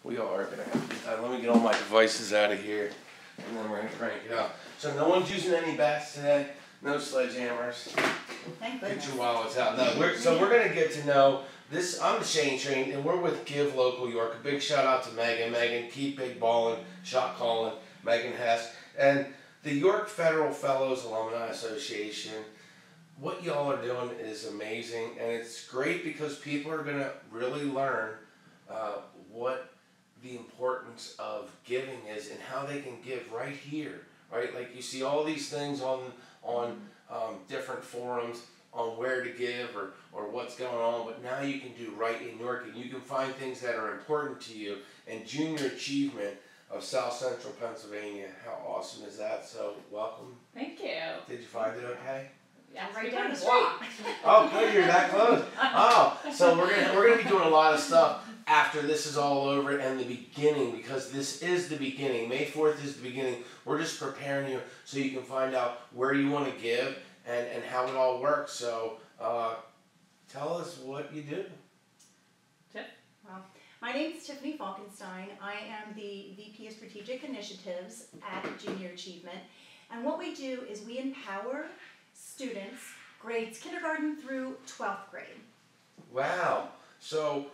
We are gonna have to, let me get all my devices out of here, and then we're gonna crank it up. So no one's using any bats today, no sledgehammers. Thank Get goodness. your wallets out. No, we're gonna get to know this. I'm Shane Train, and we're with Give Local York. A big shout out to Megan. Megan, keep big ballin', shot calling. Megan Hess and the York Federal Fellows Alumni Association. What y'all are doing is amazing, and it's great because people are gonna really learn what the importance of giving is and how they can give right here, right? Like you see all these things on different forums on where to give or what's going on, but now you can do right in York, and you can find things that are important to you. And Junior Achievement of South Central Pennsylvania, how awesome is that? So welcome. Thank you. Did you find it okay? Yeah, Right down the street. Oh, good, you're that close. Oh, so we're gonna be doing a lot of stuff after this is all over and the beginning, because this is the beginning. May 4th is the beginning. We're just preparing you so you can find out where you want to give and how it all works. So tell us what you do. Well, my name is Tiffany Falkenstein. I am the VP of Strategic Initiatives at Junior Achievement. And what we do is we empower students, grades kindergarten through 12th grade. Wow. So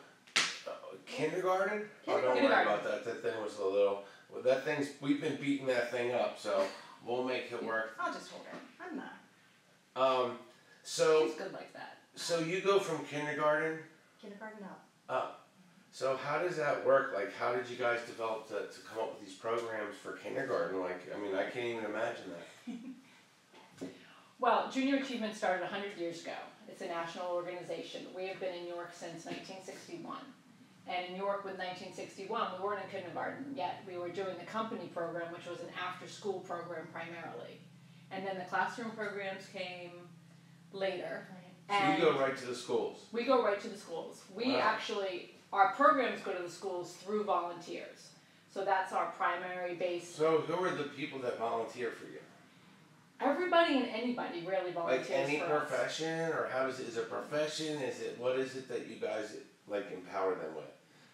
kindergarten? Oh, don't worry about that. That thing was a little. Well, that thing's. We've been beating that thing up, so we'll make it work. I'll just hold it. I'm not. So. She's good like that. So you go from kindergarten. Kindergarten up. Up. So how does that work? Like, how did you guys develop to come up with these programs for kindergarten? Like, I mean, I can't even imagine that. Well, Junior Achievement started 100 years ago. It's a national organization. We have been in York since 1961. And in York with 1961, we weren't in kindergarten yet. We were doing the company program, which was an after-school program primarily. And then the classroom programs came later. So you go right to the schools? We go right to the schools. We actually, our programs go to the schools through volunteers. So that's our primary base. So who are the people that volunteer for you? Everybody and anybody really volunteers like any for profession, or how does it, is it a profession? Is it, what is it that you guys like empower them with?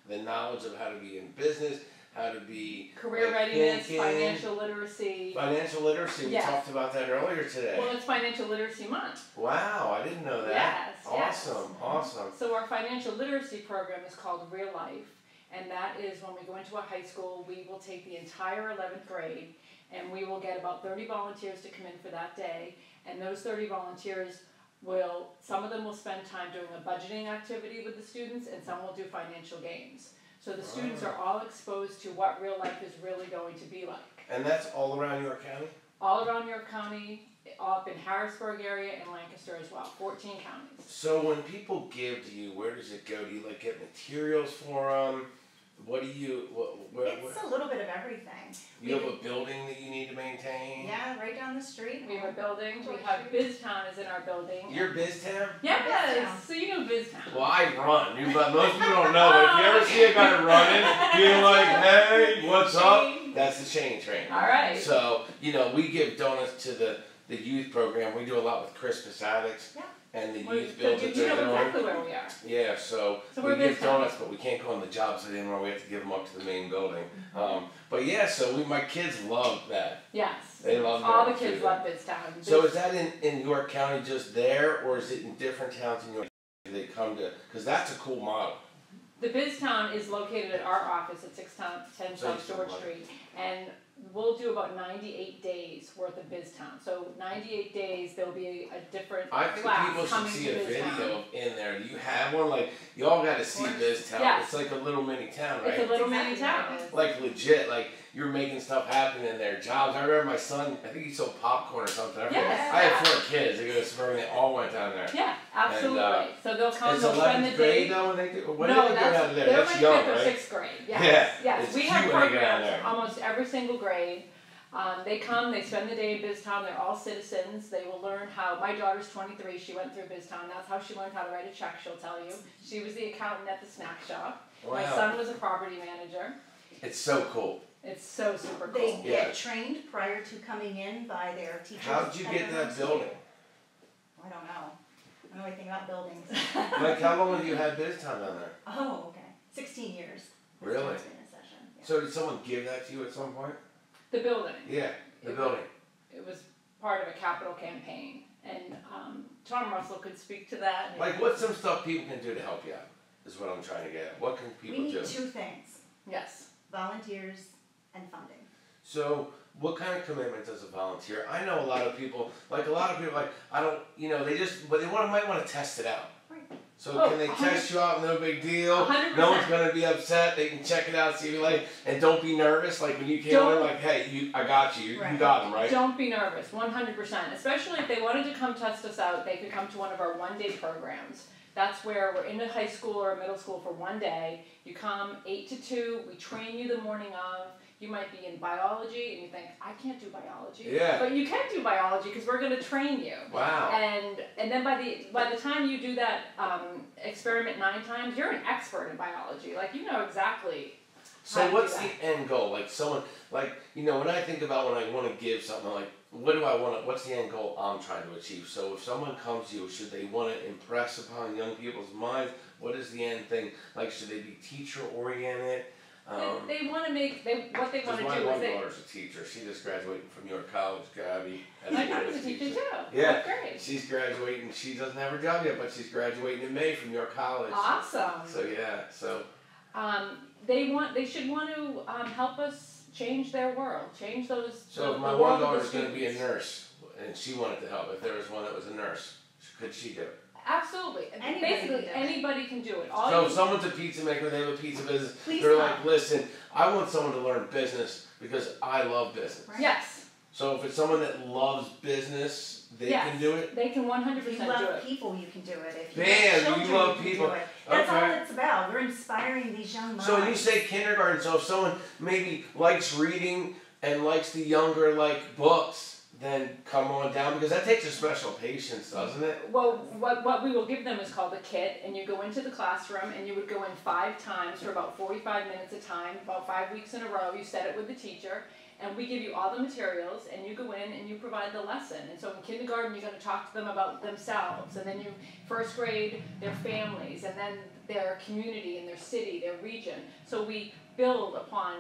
The knowledge of how to be in business, how to be career readiness, financial literacy. Financial literacy, we talked about that earlier today. Well, it's Financial Literacy Month. Wow, I didn't know that. Yes, awesome, awesome. So our financial literacy program is called Real Life, and that is when we go into a high school, we will take the entire 11th grade, and we will get about 30 volunteers to come in for that day, and those 30 volunteers will, some of them will spend time doing a budgeting activity with the students, and some will do financial games. So the students are all exposed to what real life is really going to be like. And that's all around York County? All around York County, up in Harrisburg area and Lancaster as well, 14 counties. So when people give to you, where does it go? Do you like get materials for them? What do you, It's a little bit of everything. You have a building that you need to maintain? Yeah, right down the street. We have a building. We have BizTown is in our building. You're BizTown? Yes. So you know BizTown. Well, I run, but most people don't know. If you ever see a guy running, being like, hey, what's up? That's the Shane Train. All right. So, you know, we give donuts to the youth program. We do a lot with Crispus Addicts. Yeah. And the youth buildings you know exactly where we are. Yeah, so we give donuts, but we can't go on the job site anymore. We have to give them up to the main building. But yeah, so my kids love that. Yes. They love all the kids love BizTown. So is that in York County just there, or is it in different towns in York County they come to? Because that's a cool model. The BizTown is located at our office at 610 South George Street, and we'll do about 98 days worth of BizTown. So 98 days, there'll be a different I think class people should coming see to a BizTown. video in there. Do you have one? Like, you all got to see BizTown. Yes. It's like a little mini town, right? It's a little mini town. Like legit, like you're making stuff happen in their jobs. I remember my son, I think he sold popcorn or something. Yes. I had 4 kids. They go to Suburban, they all went down there. Yeah, absolutely. And, so they'll come, it's they'll spend the 11th day. grade though when they do? When no, do they go down there? They're That's like young, 5th or right? 6th grade. Yes. Yeah. Yes. It's We cute have when they go down programs there. almost every single grade. They come, they spend the day in BizTown, they're all citizens, they will learn how, my daughter's 23, she went through BizTown, that's how she learned how to write a check, she'll tell you. She was the accountant at the snack shop. Wow. My son was a property manager. It's so cool. It's so super cool. They get trained prior to coming in by their teachers. How'd you get that building? I don't know. I don't know anything about buildings. Like, how long have you had BizTown down there? Oh, okay. 16 years. Really? So did someone give that to you at some point? The building. Yeah, the building. It was part of a capital campaign, and Tom Russell could speak to that. Like, what's some stuff people can do to help you out, is what I'm trying to get at. What can We people need do? 2 things, Yes. volunteers and funding. So, what kind of commitment does a volunteer? I know a lot of people, like, I don't, but they might want to test it out. Right. So Oh, can they 100 test you out? No big deal. 100%. No one's gonna be upset. They can check it out, see if you like, and don't be nervous. Like when you came in, like, hey, I got you. You Right. got them, right? Don't be nervous, 100%. Especially if they wanted to come test us out, they could come to one of our one-day programs. That's where we're in a high school or a middle school for one day. You come 8 to 2, we train you the morning of. You might be in biology and you think, I can't do biology. Yeah. But you can do biology because we're going to train you. Wow. And then by the time you do that experiment 9 times, you're an expert in biology. Like, you know exactly how So to what's do the end goal? Like someone, like, when I think about when I want to give something, like, what do I want to, what's the end goal I'm trying to achieve? So if someone comes to you, should they want to impress upon young people's minds? What is the end thing? Like, should they be teacher oriented? They want to make, what they want to My do one is they, daughter's a teacher. She just graduated from York College, Gabby. as my a daughter's a English teacher too. Yeah. That's great. She's graduating. She doesn't have her job yet, but she's graduating in May from York College. Awesome. So yeah, so They should want to help us change their world, change those. if my the one world of the daughter's going to be a students. nurse, and she wanted to help, if there was one that was a nurse, could she do it? Absolutely. Anybody Basically, can do it. anybody can do it. All So you if someone's a pizza maker, they have a pizza business, Please they're come. like, listen, I want someone to learn business because I love business. Right. Yes, So if it's someone that loves business, they Yes. can do it? they can 100% If you do love it. people, you can do it. If you Damn, love you children, love can people. do it. That's all Okay. it's about. We're inspiring these young minds. So when you say kindergarten, so if someone maybe likes reading and likes the younger like books, then come on down because that takes a special patience, doesn't it? Well, what we will give them is called a kit, and you go into the classroom and you would go in 5 times for about 45 minutes a time, about 5 weeks in a row. You set it with the teacher, and we give you all the materials, and you go in and you provide the lesson. And so in kindergarten, you're going to talk to them about themselves, and then you first grade, their families, and then their community and their city, their region. So we build upon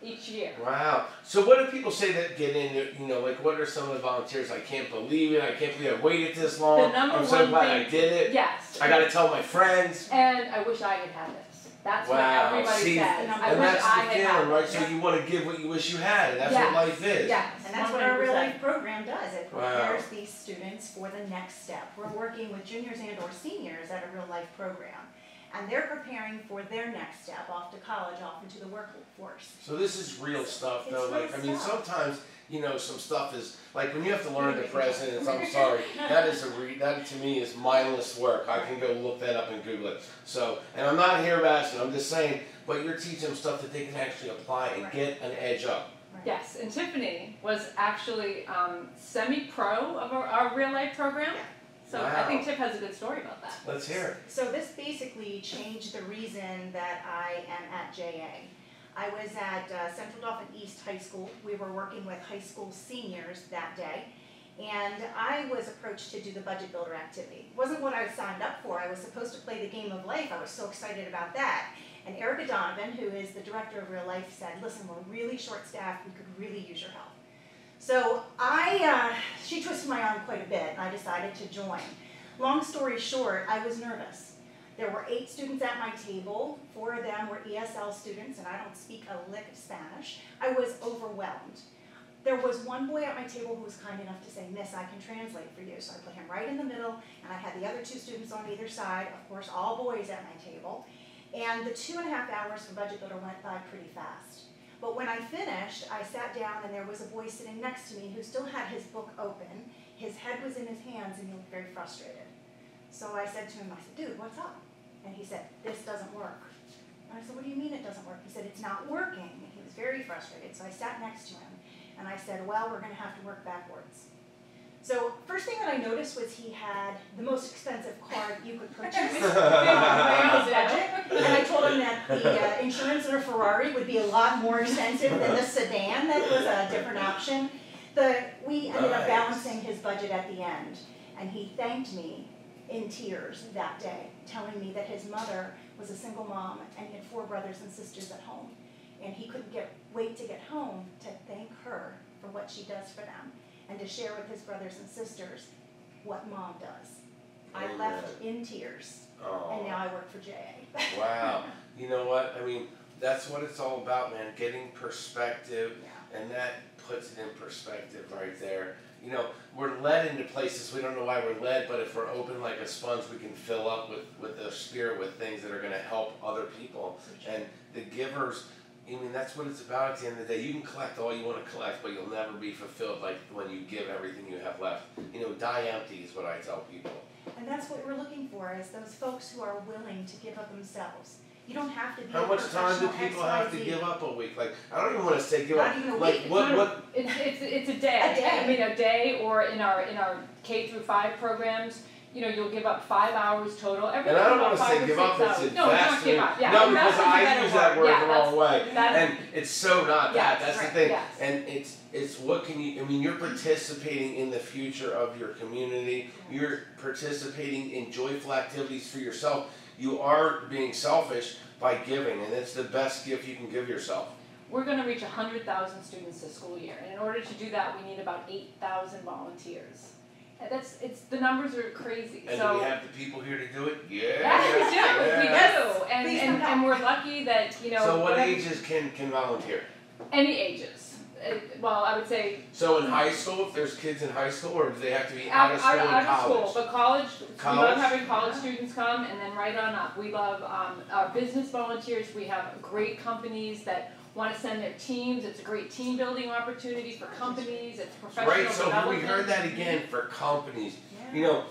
each year. Wow. So what do people say that get in, like what are some of the volunteers? I can't believe it. I can't believe I waited this long. The number I'm so one glad I thing- did it. Yes. I got to tell my friends. And I wish I had had this. That's what Wow. everybody See, says. and I And wish that's I the had feeling, had right? this. So you want to give what you wish you had. That's Yes. what life is. Yes. And that's what our Real 100%. Life program does. It Wow. prepares these students for the next step. We're working with juniors and or seniors at a Real Life program. And they're preparing for their next step, off to college, off into the workforce. So this is real stuff, It's though. real Like, I mean, stuff. sometimes, some stuff is like when you have to learn the presidents. I'm sorry, that to me is mindless work. I can go look that up and Google it. So, and I'm not here bashing. I'm just saying, but you're teaching them stuff that they can actually apply and Right. get an edge up. Right. Yes, and Tiffany was actually semi-pro of our real life program. Yeah. So I think Tiff has a good story about that. Let's hear it. So this basically changed the reason that I am at JA. I was at Central Dauphin East High School. We were working with high school seniors that day. And I was approached to do the budget builder activity. It wasn't what I signed up for. I was supposed to play the game of life. I was so excited about that. And Erica Donovan, who is the director of Real Life, said, listen, we're really short-staffed. We could really use your help. So she twisted my arm quite a bit, and I decided to join. Long story short, I was nervous. There were 8 students at my table. 4 of them were ESL students, and I don't speak a lick of Spanish. I was overwhelmed. There was one boy at my table who was kind enough to say, Miss, I can translate for you. So I put him right in the middle, and I had the other 2 students on either side, of course, all boys at my table. And the 2.5 hours for Budget Builder went by pretty fast. But when I finished, I sat down and there was a boy sitting next to me who still had his book open. His head was in his hands and he looked very frustrated. So I said to him, I said, dude, what's up? And he said, this doesn't work. And I said, what do you mean it doesn't work? He said, it's not working. And he was very frustrated. So I sat next to him and I said, well, we're going to have to work backwards. So first thing that I noticed was he had the most expensive card you could purchase on his budget. And I told him that the insurance in a Ferrari would be a lot more expensive than the sedan. That was a different option. We ended up balancing his budget at the end. And he thanked me in tears that day, telling me that his mother was a single mom and he had 4 brothers and sisters at home. and he couldn't wait to get home to thank her for what she does for them and to share with his brothers and sisters what mom does. I Amen. left in tears, Oh. and now I work for JA. Wow. You know what? I mean, that's what it's all about, man. Getting perspective, Yeah. and that puts it in perspective right there. You know, we're led into places we don't know why we're led, but if we're open like a sponge, we can fill up with the spirit, with things that are going to help other people. And the givers, I mean, that's what it's about at the end of the day. You can collect all you want to collect, but you'll never be fulfilled like when you give everything you have left. You know, die empty is what I tell people. And that's what we're looking for, is those folks who are willing to give up themselves. You don't have to be How a much time do professional people have to XYZ. give up a week? Like, I don't even want to say give Not up. even a Like, week. what? It's a day. A day. I mean, a day, or in our K through 5 programs, you know, you'll give up 5 hours total. And I don't want to say give up, it's investment. No, because I use that word the wrong way. And it's so not that. That's the thing. Yes. And it's what can you, I mean, you're participating in the future of your community. You're participating in joyful activities for yourself. You are being selfish by giving, and it's the best gift you can give yourself. We're going to reach 100,000 students this school year, and in order to do that, we need about 8,000 volunteers. And the numbers are crazy. And so, do we have the people here to do it? Yeah. Yeah, we do. Yeah. We do. Please And come. we're lucky that, you know. So what whatever- ages can volunteer? Any ages. Well, I would say So in high school, if there's kids in high school, or do they have to be out of school and out of college? school, but college, we College? love having college students come, and then right on up. We love our business volunteers. We have great companies that want to send their teams. It's a great team building opportunity for companies. It's professional Right, so development. we heard that again for companies. Yeah. You know,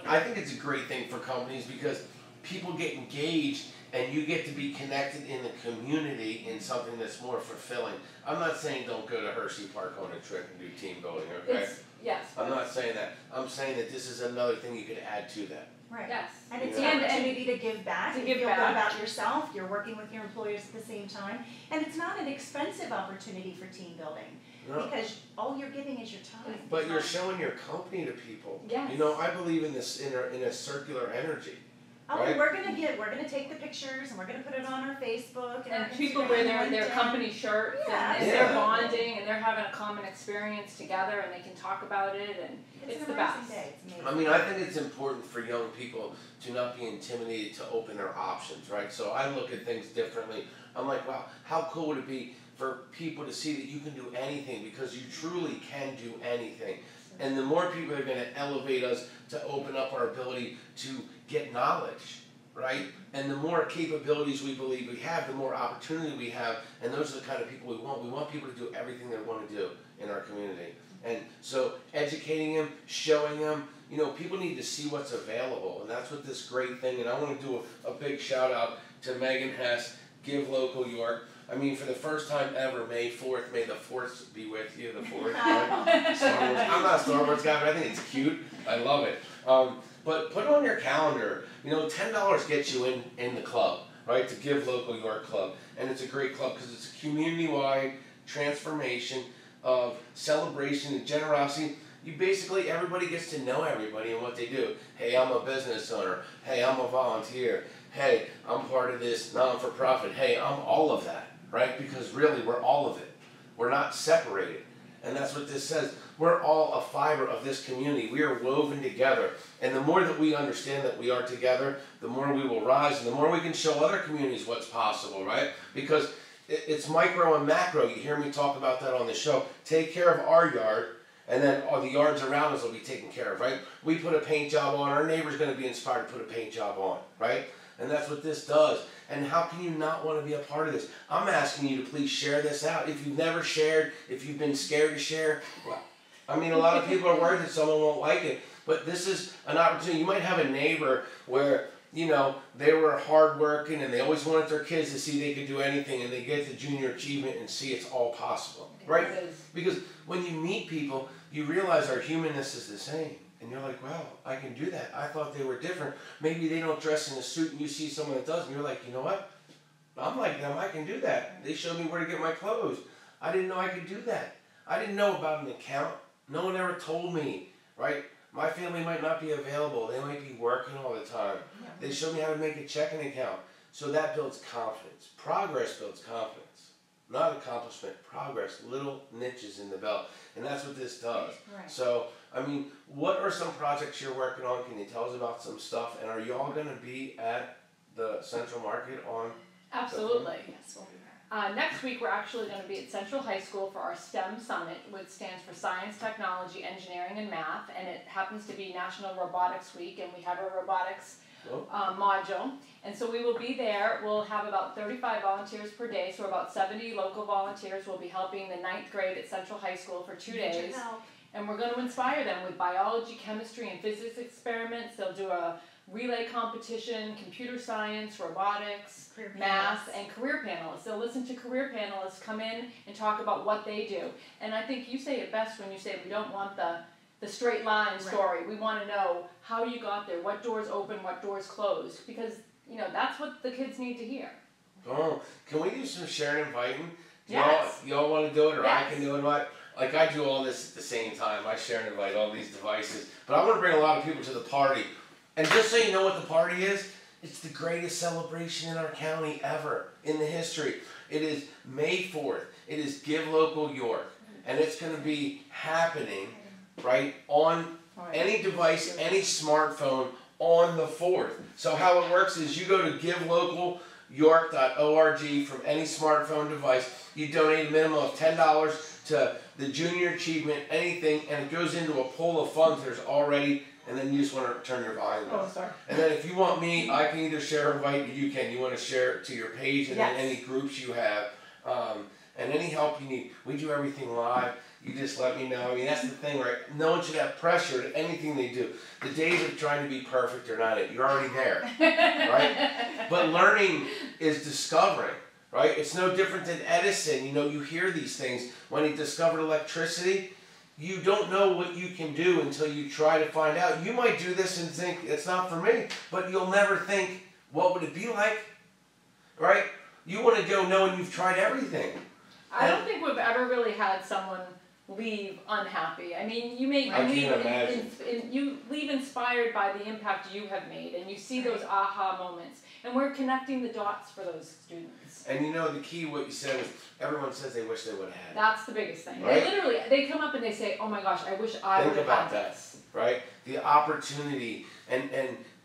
I think it's a great thing for companies because people get engaged and you get to be connected in the community in something that's more fulfilling. I'm not saying don't go to Hershey Park on a trip and do team building, okay? Yes. I'm not saying that. I'm saying that this is another thing you could add to that. Right. Yes. And it's Yeah. an opportunity to give back, To you give feel back. good about yourself, you're working with your employers at the same time, and it's not an expensive opportunity for team building, No. because all you're giving is your time. But you're showing your company to people. Yes. You know, I believe in this in a circular energy. Oh, right? and we're gonna take the pictures and we're gonna put it on our Facebook and our And people Instagram wear and their LinkedIn. company shirts, and Yeah. they're bonding, and they're having a common experience together, and they can talk about it, and it's an the amazing best. day. It's amazing. I mean, I think it's important for young people to not be intimidated to open their options, right? So I look at things differently. I'm like, wow, how cool would it be for people to see that you can do anything, because you truly can do anything. And the more people are going to elevate us to open up our ability to get knowledge, right? And the more capabilities we believe we have, the more opportunity we have, and those are the kind of people we want. We want people to do everything they want to do in our community. And so educating them, showing them, you know, people need to see what's available, and that's what this great thing, and I want to do a big shout out to Megan Hess, Give Local York. I mean, for the first time ever, May 4th, may the 4th be with you, the 4th. Right? Star Wars. I'm not a Star Wars guy, but I think it's cute. I love it. But put it on your calendar. You know, $10 gets you in the club, right? To Give Local York Club. And it's a great club because it's a community-wide transformation of celebration and generosity. Everybody gets to know everybody and what they do. Hey, I'm a business owner. Hey, I'm a volunteer. Hey, I'm part of this non-for-profit. Hey, I'm all of that, right? Because really, we're all of it. We're not separated. And that's what this says. We're all a fiber of this community. We are woven together. And the more that we understand that we are together, the more we will rise, and the more we can show other communities what's possible, right? Because it's micro and macro. You hear me talk about that on the show. Take care of our yard, and then all the yards around us will be taken care of, right? We put a paint job on, our neighbor's going to be inspired to put a paint job on, right? And that's what this does. And how can you not want to be a part of this? I'm asking you to please share this out. If you've never shared, if you've been scared to share, well, I mean, a lot of people are worried that someone won't like it. But this is an opportunity. You might have a neighbor where, you know, they were hardworking and they always wanted their kids to see they could do anything, and they get the junior achievement and see it's all possible, right? Because when you meet people, you realize our humanness is the same. And you're like, wow, I can do that. I thought they were different. Maybe they don't dress in a suit and you see someone that does, and you're like, you know what? I'm like them. I can do that. They showed me where to get my clothes. I didn't know I could do that. I didn't know about an account. No one ever told me, right? My family might not be available. They might be working all the time. They showed me how to make a checking account. So that builds confidence. Progress builds confidence. Not accomplishment, progress, little niches in the belt. And that's what this does. Right. So, I mean, what are some projects you're working on? Can you tell us about some stuff? And are you all going to be at the Central Market on? Absolutely. Yes, we'll be there. Next week, we're actually going to be at Central High School for our STEM Summit, which stands for Science, Technology, Engineering, and Math, and it happens to be National Robotics Week, and we have a robotics module, and so we will be there. We'll have about 35 volunteers per day, so about 70 local volunteers will be helping the 9th grade at Central High School for 2 Need your days, help. and we're going to inspire them with biology, chemistry, and physics experiments. They'll do a relay competition, computer science, robotics, Career math, panels. and career panelists. They'll listen to career panelists come in and talk about what they do. And I think you say it best when you say we don't want the straight line story. We want to know how you got there, what doors open, what doors closed, because that's what the kids need to hear. Oh, can we do some sharing inviting? Yes. Y'all want to do it, or I Yes. can do it? What? Like I do all this at the same time. I share and invite all these devices, but I want to bring a lot of people to the party. And just so you know what the party is, it's the greatest celebration in our county ever in the history. It is May 4th. It is Give Local York, and it's going to be happening right on any device, any smartphone on the 4th. So how it works is you go to givelocalyork.org from any smartphone device. You donate a minimum of $10 to the Junior Achievement, anything, and it goes into a pool of funds there's already, and then you just want to turn your volume Oh, up. sorry. And then if you want me, I can either share or invite you. You can. You want to share it to your page and then Yes. any groups you have. And any help you need. We do everything live. You just let me know. I mean, that's the thing, right? No one should have pressure to anything they do. The days of trying to be perfect are not it. You're already there, right? But learning is discovering, right? It's no different than Edison. You hear these things. When he discovered electricity, you don't know what you can do until you try to find out. You might do this and think, it's not for me, but you'll never think, what would it be like, right? You want to go knowing you've tried everything. I don't think we've ever really had someone leave unhappy. I mean, you may I leave can't imagine. you leave inspired by the impact you have made, and you see those aha moments, and we're connecting the dots for those students. And the key, what you said was, everyone says they wish they would have had it, That's the biggest thing. Right? They come up and they say, "Oh my gosh, I wish I Think would have about had that. this." right? The opportunity, and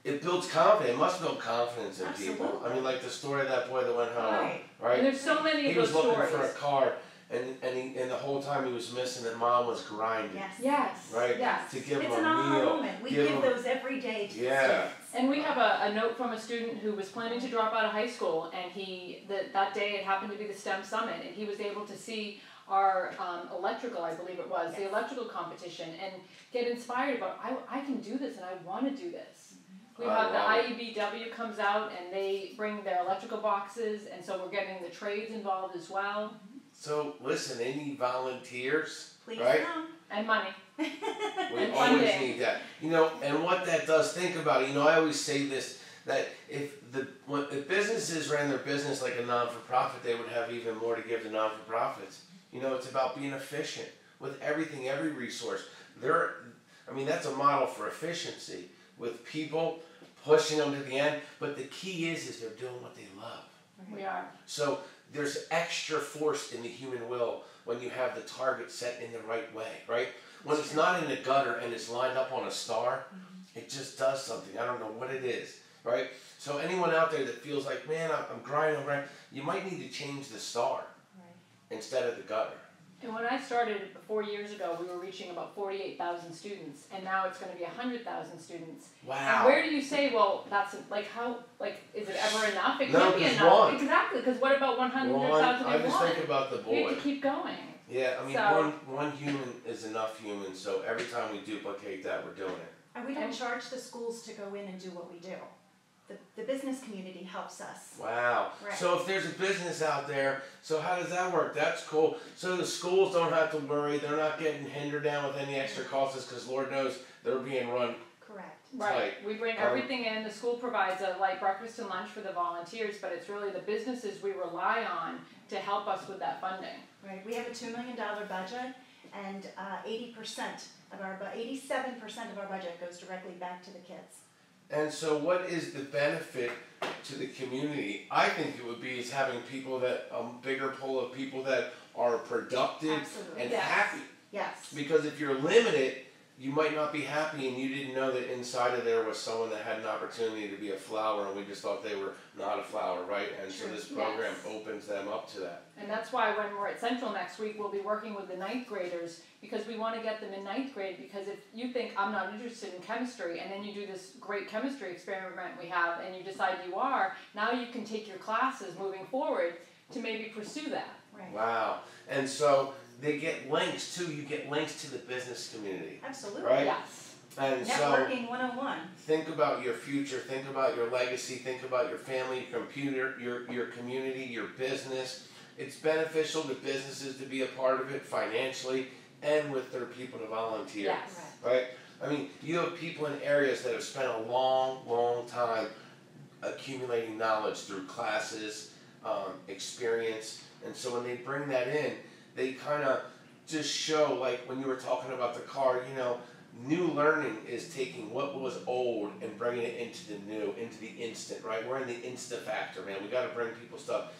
it builds confidence. It must build confidence in people. Absolutely. I mean, like the story of that boy that went home, Right. right? And there's so many He of was those looking stories. for a car, and the whole time he was missing it, mom was grinding, Yes. Yes. right? Yes. To give It's him an a aha meal. moment. We give give him- those every day to Yeah. students. And we have a note from a student who was planning to drop out of high school, and that day it happened to be the STEM Summit, and he was able to see our electrical, I believe it was, the Yes. electrical competition, and get inspired about, I can do this and I want to do this. We I have the love it. IEBW comes out and they bring their electrical boxes, and so we're getting the trades involved as well, So listen, they need volunteers, Please right? come. and money. We And always funding. need that. And what that does, think about it. I always say this, that if businesses ran their business like a non-for-profit, they would have even more to give to non-for-profits. It's about being efficient with everything, every resource. That's a model for efficiency with people pushing them to the end. But the key is they're doing what they love. We are. So there's extra force in the human will when you have the target set in the right way, right? When it's not in the gutter and it's lined up on a star, it just does something. I don't know what it is, right? So anyone out there that feels like, man, I'm grinding, you might need to change the star instead of the gutter. And when I started 4 years ago, we were reaching about 48,000 students, and now it's going to be 100,000 students. Wow. And where do you say, well, that's is it ever enough? It No, can't be 'cause enough. one. Exactly, because what about 100,000 I and just one? think about the We boy. have to keep going. Yeah, I mean, So- one human is enough human, so every time we duplicate that, we're doing it. And we don't charge the schools to go in and do what we do. The business community helps us. Wow. Right. So if there's a business out there, so how does that work? That's cool. So the schools don't have to worry. They're not getting hindered down with any extra costs because Lord knows they're being run. Correct. Right. We bring everything in. The school provides a light breakfast and lunch for the volunteers, but it's really the businesses we rely on to help us with that funding. Right. We have a $2 million budget, and 87% of our budget goes directly back to the kids. And so what is the benefit to the community? I think it would be is having people that, a bigger pool of people that are productive Absolutely. and Yes. happy. Yes. Because if you're limited, you might not be happy and you didn't know that inside of there was someone that had an opportunity to be a flower and we just thought they were not a flower, right? And so Sure. this program Yes. opens them up to that. And that's why when we're at Central next week, we'll be working with the ninth graders, because we want to get them in ninth grade, because if you think, I'm not interested in chemistry, and then you do this great chemistry experiment we have, and you decide you are, now you can take your classes moving forward to maybe pursue that. Right. Wow. And so they get links too, you get links to the business community, Absolutely. right? Yes. And so Networking 101. think about your future, think about your legacy, think about your family, your computer, your community, your business. It's beneficial to businesses to be a part of it financially and with their people to volunteer. Yes. Right? I mean, you have people in areas that have spent a long, long time accumulating knowledge through classes, experience, and so when they bring that in, they kind of just show, like when you were talking about the car, you know, new learning is taking what was old and bringing it into the new, into the instant, right? We're in the instant factor, man. We got to bring people stuff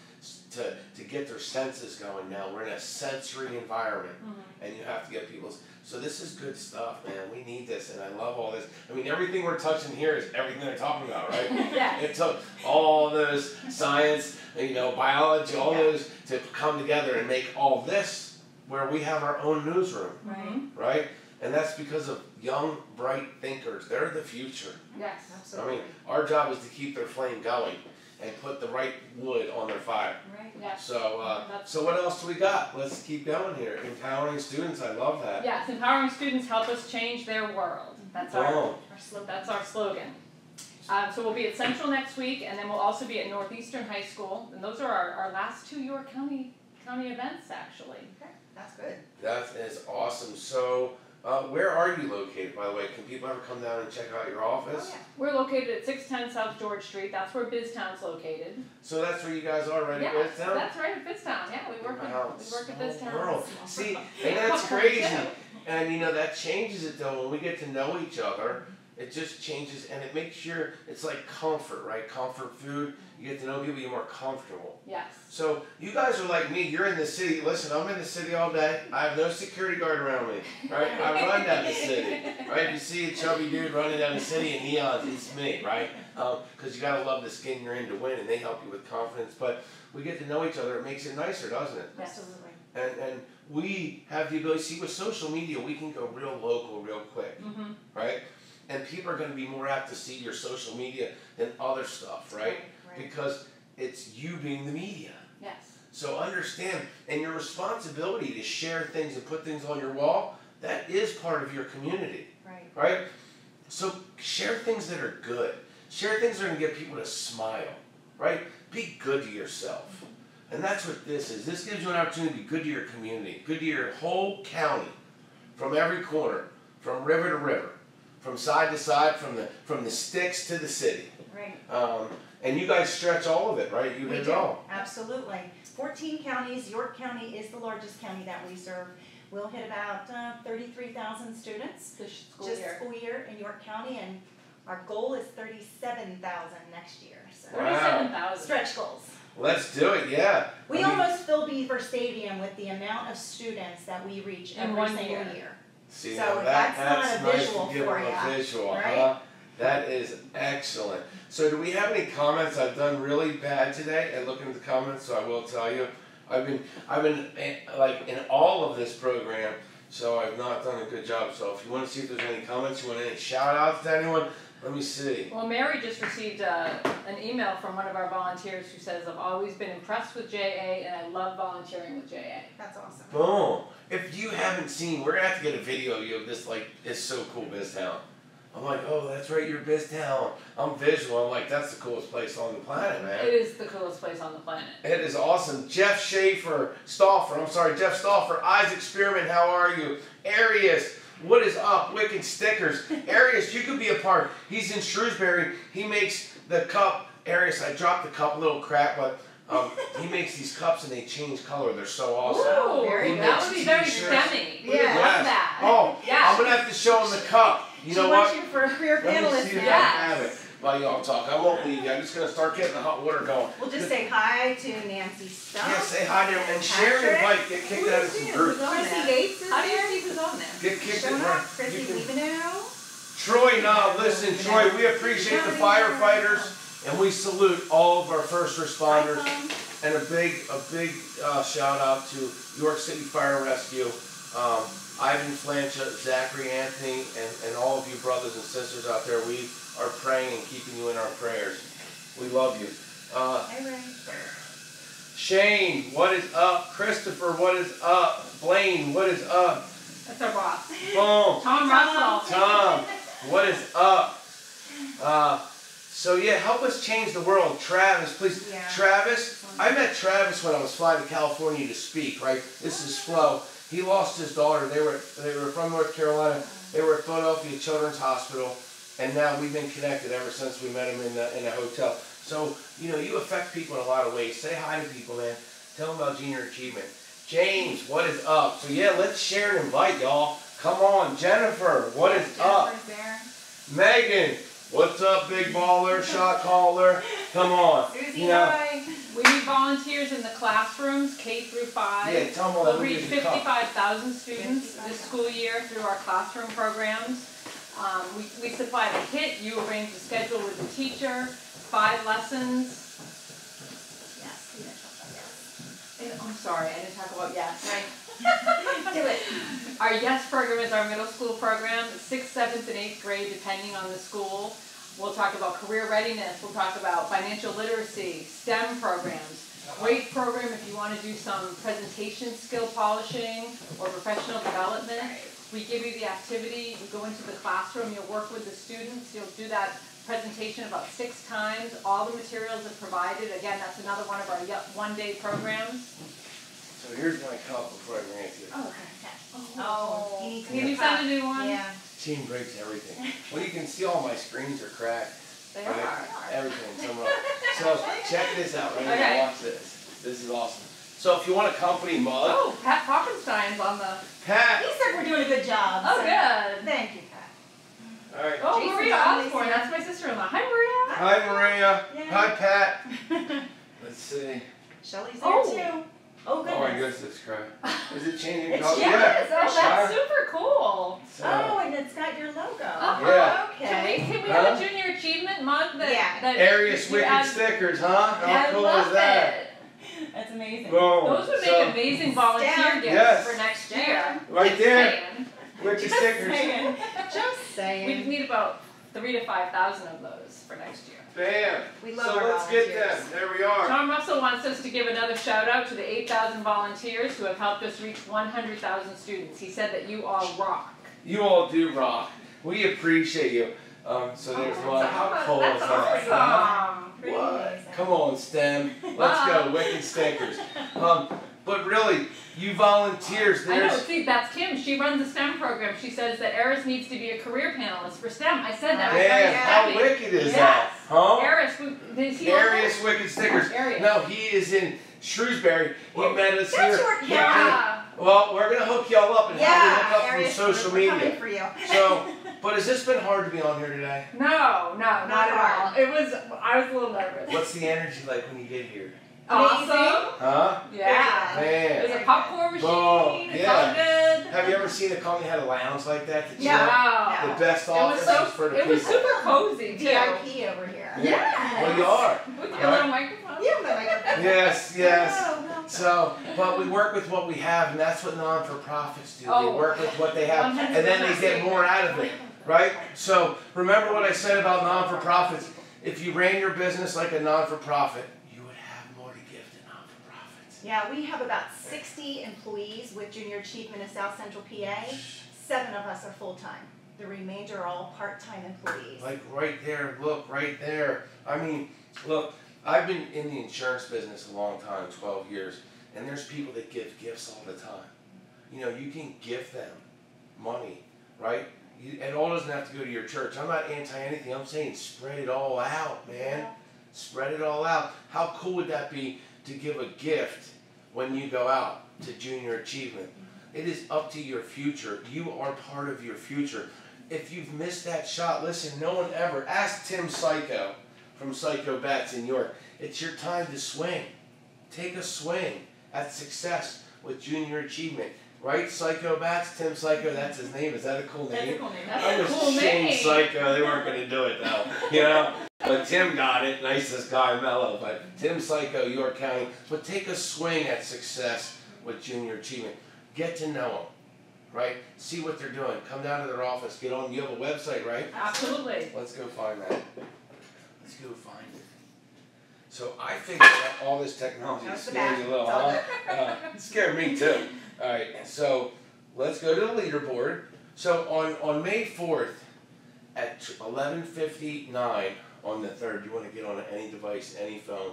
to get their senses going now. We're in a sensory environment, and you have to get people's. So this is good stuff, man. We need this, and I love all this. I mean, everything we're touching here is everything they're talking about, right? Yes. It took all those science, you know, biology, all those to come together and make all this where we have our own newsroom, Right. right? And that's because of young, bright thinkers. They're the future. Yes. I Absolutely. mean, our job is to keep their flame going and put the right wood on their fire. Right. Yes. So, That's- so what else do we got? Let's keep going here. Empowering students. I love that. Yes, empowering students help us change their world. That's our Boom. Our slogan. That's our slogan. So we'll be at Central next week, and then we'll also be at Northeastern High School, and those are our last two York County events, actually. Okay. That's good. That is awesome. So, where are you located, by the way? Can people ever come down and check out your office? Oh, yeah. We're located at 610 South George Street. That's where BizTown's located. So that's where you guys are, right at Yes, Biztown? that's right at BizTown. Yeah, we work Wow, at small BizTown. world. See, Yeah, and that's couple crazy. too. And you know, that changes it though, when we get to know each other, it just changes and it makes sure, it's like comfort, right? Comfort food, you get to know people, you're more comfortable. Yes. So, you guys are like me, you're in the city, listen, I'm in the city all day, I have no security guard around me, right? I run down the city, right? If you see a chubby dude running down the city in neons, it's me, right? Because you gotta love the skin you're in to win and they help you with confidence, but we get to know each other, it makes it nicer, doesn't it? Absolutely. And we have the ability, see with social media, we can go real local real quick, Mm-hmm. right? And people are gonna be more apt to see your social media than other stuff, right? Right. Because it's you being the media. Yes. So understand, and your responsibility to share things and put things on your wall, that is part of your community, Right. right? So share things that are good. Share things that are gonna get people to smile, right? Be good to yourself. And that's what this is. This gives you an opportunity to be good to your community, good to your whole county, from every corner, from river to river, from side to side, from the sticks to the city. Right. And you guys stretch all of it, right? You We hit it do. all. Absolutely. 14 counties. York County is the largest county that we serve. We'll hit about 33,000 students This school just year. school year in York County, and our goal is 37,000 next year. So Wow. 37,000. stretch goals. Let's do it, yeah. We I mean, almost fill Beaver Stadium with the amount of students that we reach In every one single year. year. see, so now that's not that's a nice visual to give for them a ya, visual, right? huh? That is excellent. So do we have any comments? I've done really bad today at looking at the comments, so I will tell you. I've been like in all of this program, so I've not done a good job. So if you want to see if there's any comments, you want any shout outs to anyone, let me see. Well, Mary just received an email from one of our volunteers who says, I've always been impressed with JA and I love volunteering with JA. That's awesome. Boom. If you haven't seen, we're gonna have to get a video of you of this, like, it's so cool, BizTown. I'm like, oh, that's right, you're BizTown. I'm visual. I'm like, that's the coolest place on the planet, man. It is the coolest place on the planet. It is awesome. Jeff Stoffer, Isaac Spearman, how are you? Arius, what is up? Wicked Stickers. Arius, you could be a part. He's in Shrewsbury. He makes the cup. Arius, I dropped the cup, a little crap, but he makes these cups and they change color. They're so awesome. Ooh, Very good. that would be very T-shirts. STEMmy. Yeah. We would love that. Oh, Yeah. I'm going to have to show him the cup. You She know wants what? you for a career Let me panelist see if I now. have it while y'all talk. I won't leave you. I'm just gonna start getting the hot water going. We'll just say hi to Nancy Stumpf. Yeah, say hi to him and share and invite. Get kicked out of some groups. Chrissy Yates is How do you there. see who's on there? Get kicked Showing out. up, Chrissy Weavenow. Troy, now listen, Troy, we appreciate the firefighters and we salute all of our first responders. And a big shout out to York City Fire Rescue, Ivan Flancha, Zachary Anthony, and all of you brothers and sisters out there. We are praying and keeping you in our prayers. We love you. Hey, Ray. Shane, what is up? Christopher, what is up? Blaine, what is up? That's our boss. Boom. Tom Russell. Tom, what is up? So yeah, help us change the world. Travis, please. Yeah. Travis, I met Travis when I was flying to California to speak, right? This is Flo. He lost his daughter. They were from North Carolina. They were at Philadelphia Children's Hospital, and now we've been connected ever since we met him in a hotel. So, you know, you affect people in a lot of ways. Say hi to people, man. Tell them about Junior Achievement. James, what is up? So yeah, let's share and invite, y'all. Come on. Jennifer, what is up? Jennifer's there. Megan, what's up, big baller, shot caller? Come on. Susie, You know, hi. We need volunteers in the classrooms, K through 5. yeah, tell them all We'll that. reach 55,000 students this school year through our classroom programs. We supply the kit, you arrange the schedule with the teacher, 5 lessons. Yes, we didn't talk about yes. I'm sorry, I didn't talk about yes. Do it. Our YES program is our middle school program, 6th, 7th, and 8th grade, depending on the school. We'll talk about career readiness, we'll talk about financial literacy, STEM programs, WAIT program if you want to do some presentation skill polishing or professional development. We give you the activity, you go into the classroom, you'll work with the students, you'll do that presentation about 6 times. All the materials are provided. Again, that's another one of our one-day programs. So here's my cup before I ran to you. Oh, okay. Oh, he needs Can you send a new one? Yeah. Team breaks everything. Well, you can see all my screens are cracked. They Right? are. Everything. So check this out, right? Okay. Watch this. This is awesome. So if you want a company mug, Oh, Pat Hockenstein's on the... Pat. He said we're doing a good job. Oh, so good. Thank you, Pat. All right. Oh, Jason's Maria always Osborne, here. that's my sister-in-law. Hi, Maria. Hi, Maria. Yay. Hi, Pat. Let's see. Shelley's there Oh. too. Oh, goodness. Oh my goodness, it's crap. Is it changing It's color? Yes, Yeah. oh, that's super cool. So, Oh, and it's got your logo. Yeah. Okay. Can we have a junior achievement mug that... Yeah. that Arius you Wicked add- stickers, huh? How I cool love is that? it. That's amazing. Boom. Those would make So, amazing volunteer Stem. gifts Yes. for next year. Right there. Saying. Wicked Just stickers. saying. Just We saying. need about 3,000 to 5,000 of those for next year. Bam. We love So our let's get volunteers. them. There we are. Tom Russell wants us to give another shout out to the 8,000 volunteers who have helped us reach 100,000 students. He said that you all rock. You all do rock. We appreciate you. So there's one. How cool is That's that? huh? awesome. Pretty What? amazing. Come on, STEM. Let's go. Wicked stickers. But really, you volunteers, I know, there's. see, that's Kim. She runs the STEM program. She says that Eris needs to be a career panelist for STEM. I said that. I was Man, very how happy. wicked is Yes. that? Huh? Eris, is he on Arius Wicked Stickers. Arius. No, he is in Shrewsbury. He met us That's here. your He Yeah. came- Well, we're gonna hook y'all up and have you hook up Arius, from social we're coming media. for you. So, but has this been hard to be on here today? No, not at all. hard. It was, I was a little nervous. What's the energy like when you get here? Awesome. Huh? Yeah. Man. There's a popcorn machine. Oh, It's yeah. all good. Have you ever seen a company that had a lounge like that to chill? Yeah. The best It was office so, is for the it people. was super cozy too. VIP over here. Yeah. Well, you are. With your Right. little microphone. Yeah, but like Yes, yes. No, no. So, but we work with what we have, and that's what non-for-profits do. They Oh, work with what they have, 100%. and then they get more out of it, right? So, remember what I said about non-for-profits. If you ran your business like a non-for-profit, you would have more to give to non-for-profits. Yeah, we have about 60 employees with Junior Achievement in South Central PA. 7 of us are full-time. The remainder are all part-time employees. Like right there, look, right there. I mean, look, I've been in the insurance business a long time, 12 years, and there's people that give gifts all the time. You know, you can gift them money, right? It all doesn't have to go to your church. I'm not anti-anything. I'm saying spread it all out, man. Spread it all out. How cool would that be to give a gift when you go out to Junior Achievement? It is up to your future. You are part of your future. if you've missed that shot, listen, no one ever, ask Tim Psycho from Psycho Bats in York. It's your time to swing. Take a swing at success with junior achievement. Right, Psycho Bats, Tim Psycho, that's his name. Is that a cool name? That's a cool name. That's I a was cool ashamed name. Psycho, they weren't going to do it though, you know? But Tim got it, nicest guy, mellow. But Tim Psycho, York County. But take a swing at success with junior achievement. Get to know them, right? See what they're doing. Come down to their office, get on, you have a website, right? Absolutely. Let's go find that. Let's go find it. So I figured that all this technology That's the scared you a back. little, It's all huh? It scared me too. Alright, so let's go to the leaderboard. So on May 4th at 11:59 on the 3rd, you want to get on any device, any phone,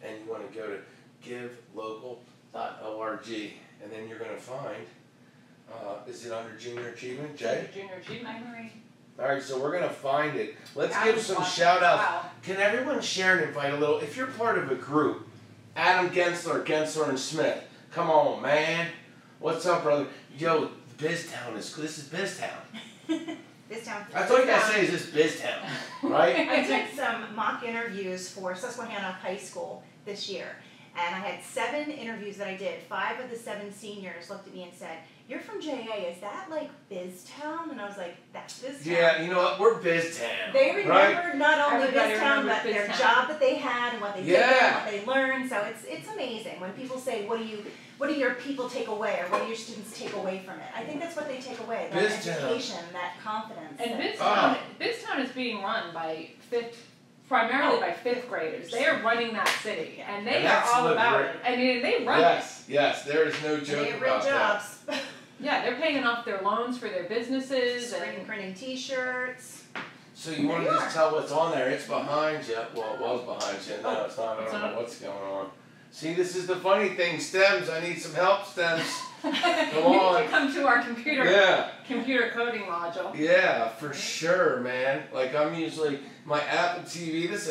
and you want to go to givelocal.org, and then you're going to find, is it under Junior Achievement, Jay? Junior achievement. Alright, so we're going to find it. Let's Adam give some wants- shout outs. Wow. Can everyone share and invite a little? If you're part of a group, Adam Gensler, Gensler and Smith, come on, man. What's up, brother? Yo, BizTown is, this is BizTown. This town. That's all you gotta say is this BizTown, right? I took some mock interviews for Susquehanna High School this year, and I had 7 interviews that I did. 5 of the 7 seniors looked at me and said, "You're from JA, is that like BizTown?" And I was like, "That's BizTown." Yeah, you know what? We're BizTown. They remembered right? not only Everybody BizTown, remembers but their BizTown. job that they had and what they did Yeah. there, and what they learned. So it's amazing when people say, "What do your people take away, or what do your students take away from it?" I think that's what they take away: that BizTown. education, that confidence. And that- BizTown is being run by primarily by 5th graders. They are running that city, and they And are that's all what about we're- it. I mean, they run it. Yes, there is no they joke have real about that. jobs. Yeah, they're paying off their loans for their businesses Screen and printing T-shirts. So you want to There you just are. tell what's on there? It's behind you. Well, it was behind you. No, it's not. I It's don't not. know what's going on. See, this is the funny thing. Stems. I need some help, Stems. you on. need to come to our computer coding module. Yeah, for sure, man. Like I'm usually my Apple TV. This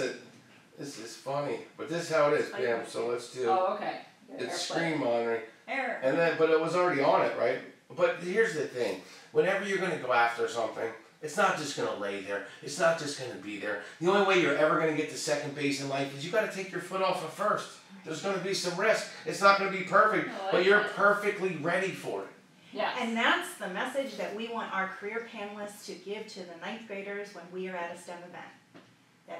is funny, but this is how it is, Bam. So let's do. Oh, okay. It's AirPlay. screen monitoring, Error. and then but it was already on it, right? But here's the thing: whenever you're gonna go after something, it's not just gonna lay there. It's not just gonna be there. The only way you're ever gonna get to second base in life is you got to take your foot off of first. There's gonna be some risk. It's not gonna be perfect, I like but you're that. perfectly ready for it. Yes. And that's the message that we want our career panelists to give to the 9th graders when we are at a STEM event. That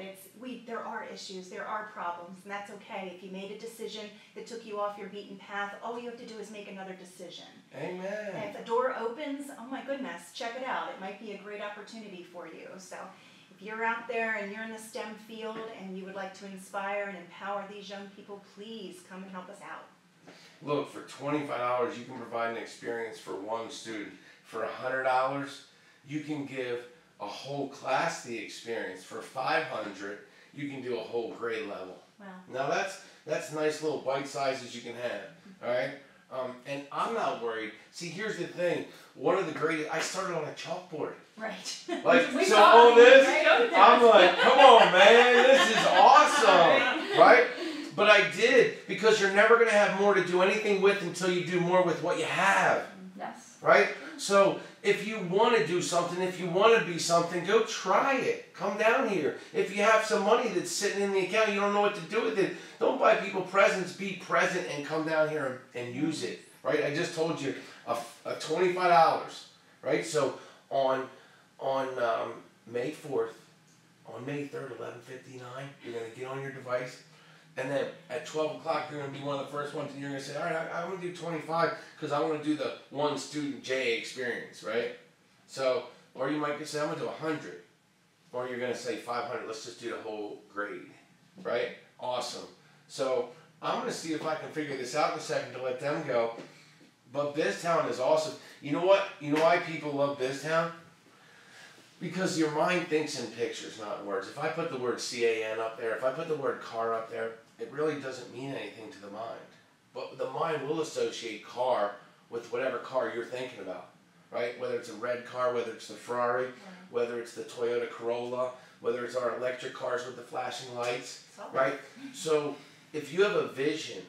there are issues, there are problems, and that's okay. If you made a decision that took you off your beaten path, all you have to do is make another decision. And Amen. if a door opens, oh my goodness, check it out. It might be a great opportunity for you. So if you're out there and you're in the STEM field and you would like to inspire and empower these young people, please come and help us out. Look, for $25, you can provide an experience for one student. For $100, you can give a whole class the experience. For $500, you can do a whole grade level. Wow. Now that's nice little bite sizes you can have, all right? And I'm not worried. See, here's the thing. One of the greatest, I started on a chalkboard. Right. Like, We so saw all it. this, We showed it to I'm us. like, come on, man, this is awesome, right? But I did, because you're never going to have more to do anything with until you do more with what you have, Yes. right? So if you want to do something, if you want to be something, go try it. Come down here. If you have some money that's sitting in the account, you don't know what to do with it, don't buy people presents, be present and come down here and use it, right? I just told you, a $25, right? So on May 4th, on May 3rd, 11:59, you're going to get on your device. And then at 12 o'clock, you're going to be one of the first ones, and you're going to say, all right, I'm going to do 25 because I want to do the one student JA experience, right? So, or you might say, I'm going to do 100. Or you're going to say 500, let's just do the whole grade, right? Awesome. So, I'm going to see if I can figure this out in a second to let them go. But BizTown is awesome. You know what? You know why people love BizTown? Because your mind thinks in pictures, not in words. If I put the word CAN up there, if I put the word car up there, it really doesn't mean anything to the mind. But the mind will associate car with whatever car you're thinking about, right? Whether it's a red car, whether it's the Ferrari, whether it's the Toyota Corolla, whether it's our electric cars with the flashing lights, right? So if you have a vision,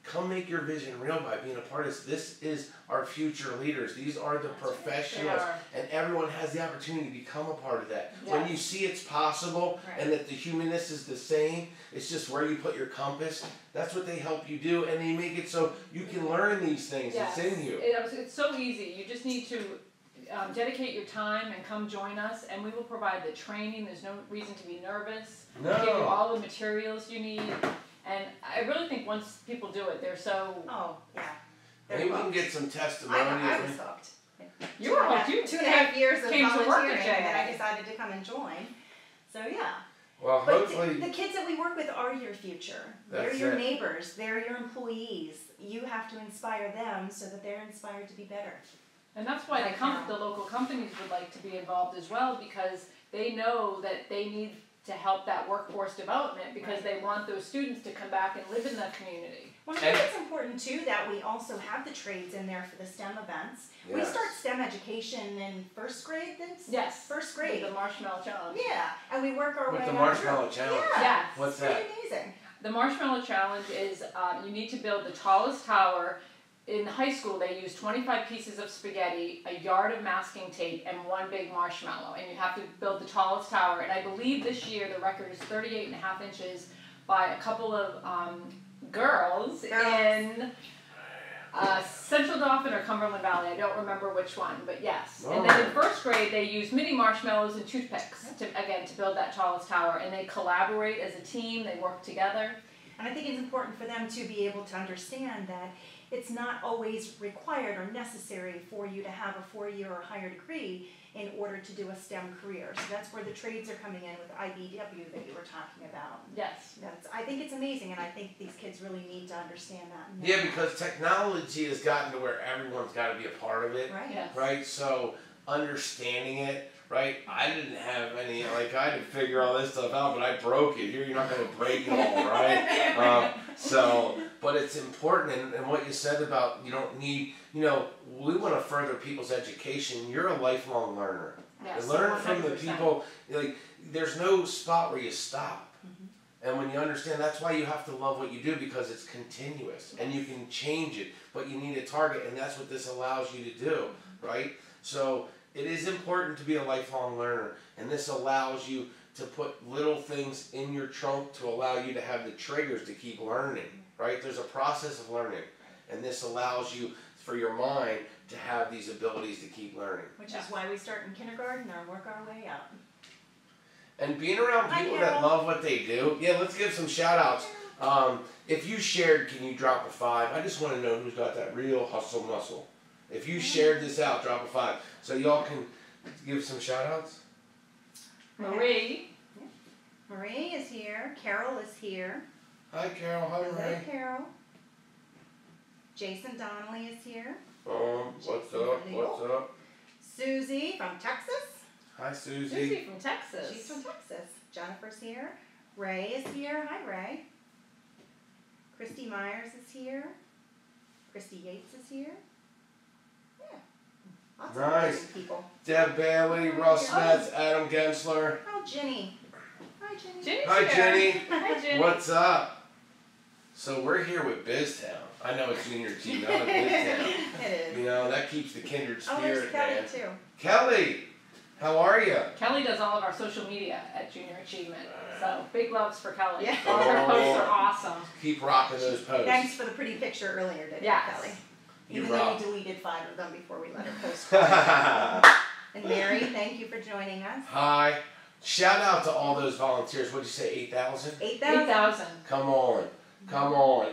come make your vision real by being a part of this. This is our future leaders. These are the professionals, and everyone has the opportunity to become a part of that. Yes. When you see it's possible, Right. and that the humanness is the same, it's just where you put your compass. That's what they help you do, and they make it so you can learn these things. Yes. It's in you. It's so easy. You just need to dedicate your time and come join us, and we will provide the training. There's no reason to be nervous. No. We'll give you all the materials you need, and I really think once people do it, they're so. Oh, yeah. They're Maybe we can hooked. get some I testimonials. was hooked. You were hooked. You 2.5 years of came to work at volunteering, JA. and then I decided to come and join. So yeah. Well, But hopefully. the kids that we work with are your future. They're That's your it. neighbors. They're your employees. You have to inspire them so that they're inspired to be better. And that's why the local companies would like to be involved as well, because they know that they need to help that workforce development, because they want those students to come back and live in that community. Well, I think it's important too that we also have the trades in there for the STEM events. We Yes. start STEM education in first grade, Vince? Yes. First With grade. the Marshmallow Challenge. Yeah, and we work our With way the on Marshmallow through. Challenge. Yeah, Yes. What's it's that? pretty amazing. The Marshmallow Challenge is you need to build the tallest tower. In high school, they use 25 pieces of spaghetti, a yard of masking tape, and one big marshmallow. And you have to build the tallest tower. And I believe this year the record is 38.5 inches by a couple of girls in Central Dauphin or Cumberland Valley. I don't remember which one, but yes. And then in first grade, they use mini marshmallows and toothpicks to build that tallest tower. And they collaborate as a team. They work together. And I think it's important for them to be able to understand that it's not always required or necessary for you to have a 4-year or higher degree in order to do a STEM career. So that's where the trades are coming in with IBW that you were talking about. Yes. I think it's amazing, and I think these kids really need to understand that. Yeah, because technology has gotten to where everyone's got to be a part of it. Right? Yes. Right? So understanding it, right? I didn't have any, like, I had to figure all this stuff out, but I broke it. You're not going to break it all, right? But it's important, and what you said about you don't need, we want to further people's education. You're a lifelong learner. Yes. And learn from the 100%. people, like, there's no spot where you stop. And when you understand, that's why you have to love what you do, because it's continuous and you can change it, but you need a target, and that's what this allows you to do, right? So it is important to be a lifelong learner, and this allows you to put little things in your trunk to allow you to have the triggers to keep learning, right? There's a process of learning, and this allows you, for your mind, to have these abilities to keep learning. Which is why we start in kindergarten and work our way up. And being around Hi, people that Carol. love what they do. Yeah, let's give some shout outs. If you shared, can you drop a 5? I just want to know who's got that real hustle muscle. If you shared this out, drop a 5. So y'all can give some shout outs. Marie. Marie is here. Carol is here. Hi Carol, hi Hello, Ray. Carol. Jason Donnelly is here. What's up? Susie from Texas. Hi Susie. Susie from Texas. She's from Texas. Jennifer's here. Ray is here. Hi, Ray. Christy Myers is here. Christy Yates is here. Yeah. Lots of Nice. amazing people. Deb Bailey, Russ Oh. Metz, Adam Gensler. Oh, Jenny. Hi, Jenny. Jenny's Hi here. Jenny. Hi, Jenny. What's up? So we're here with BizTown. I know it's junior team, not BizTown. It You is. know, that keeps the kindred Oh, there's spirit, Kelly man. too. Kelly, how are you? Kelly does all of our social media at Junior Achievement. So big loves for Kelly. Yeah. All her posts are awesome. Keep rocking those posts. Thanks for the pretty picture earlier today, Yes. Kelly. You Even though rock. we deleted 5 of them before we let her post. Hi. And Mary, thank you for joining us. Shout out to all those volunteers. What'd you say, 8,000? 8,000. 8,000. Come on.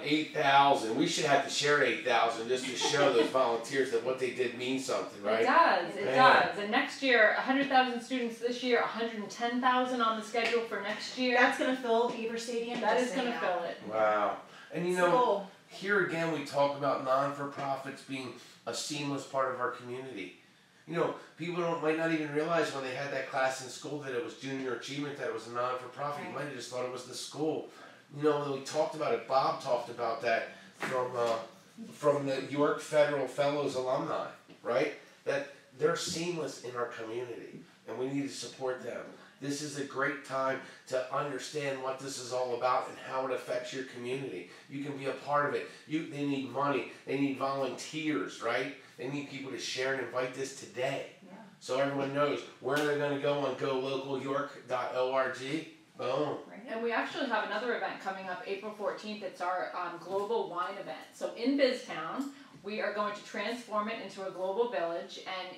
8,000. We should have to share 8,000 just to show those volunteers that what they did means something, right? It does. It Man. does. And next year, 100,000 students this year, 110,000 on the schedule for next year. That's going to fill Beaver Stadium. That just is so going you to know. fill it. Wow. And you It's the know, goal. here again we talk about non-for-profits being a seamless part of our community. You know, people might not even realize when they had that class in school that it was Junior Achievement, that it was a non-for-profit. You Right. might have just thought it was the school. You know, we talked about it. Bob talked about that from the York Federal Fellows alumni, right? That they're seamless in our community, and we need to support them. This is a great time to understand what this is all about and how it affects your community. You can be a part of it. They need money. They need volunteers, right? They need people to share and invite this today. Yeah. So everyone knows where they're going to go on golocalyork.org. Boom. And we actually have another event coming up April 14th. It's our global wine event. So in BizTown, we are going to transform it into a global village, and